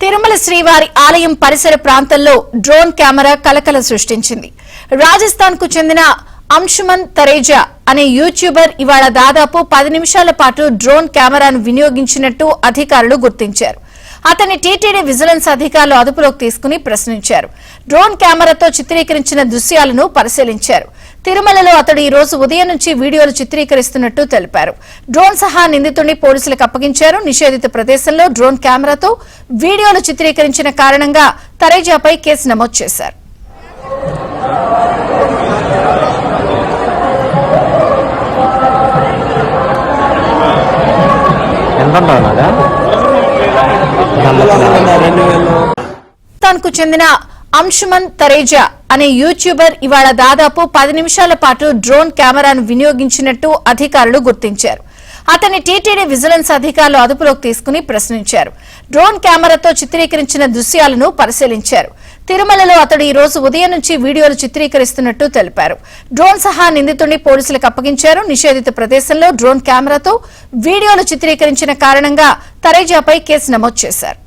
తిరుమల శ్రీవారి ఆలయం పరిసర ప్రాంతాల్లో డ్రోన్ కెమెరా కలకలం సృష్టించింది. రాజస్థాన్ కు చెందిన అంశుమన్ తరేజా అనే యూట్యూబర్ ఇవాళ దాదాపు 10 నిమిషాల పాటు డ్రోన్ కెమెరాను వినియోగించినట్టు అధికారులు గుర్తించారు. అతని టీటీడీ విజిలెన్స్ అధికారులు అదుపులోకి తీసుకుని ప్రశ్నించారు. డ్రోన్ కెమెరాతో చిత్రీకరించిన దృశ్యాలను పరిశీలించారు. తిరుమలలో అతడు ఈ రోజు ఉదయం నుంచి వీడియోలు చిత్రీకరిస్తున్నట్టు తెలిపారు. డ్రోన్ సహా నిందితుడిని పోలీసులకు అప్పగించారు. నిషేధిత ప్రదేశంలో డ్రోన్ కెమెరాతో వీడియోలు చిత్రీకరించిన కారణంగా తరేజాపై కేసు నమోదు చేశారు. రాజస్థాన్కు చెందిన అంశుమన్ తరేజా అనే యూట్యూబర్ ఇవాళ దాదాపు 10 నిమిషాల పాటు డ్రోన్ కెమెరాను వినియోగించినట్టు అధికారులు గుర్తించారు. అతని టీటీడీ విజిలెన్స్ అధికారులు అదుపులోకి తీసుకుని ప్రశ్నించారు. డ్రోన్ కెమెరాతో చిత్రీకరించిన దృశ్యాలను పరిశీలించారు. తిరుమలలో అతడు ఈ రోజు ఉదయం నుంచి వీడియోలు చిత్రీకరిస్తున్నట్టు తెలిపారు. డ్రోన్ సహా నిందితుడిని పోలీసులకు అప్పగించారు. నిషేధిత ప్రదేశంలో డ్రోన్ కెమెరాతో వీడియోలు చిత్రీకరించిన కారణంగా తరేజాపై కేసు నమోదు చేశారు.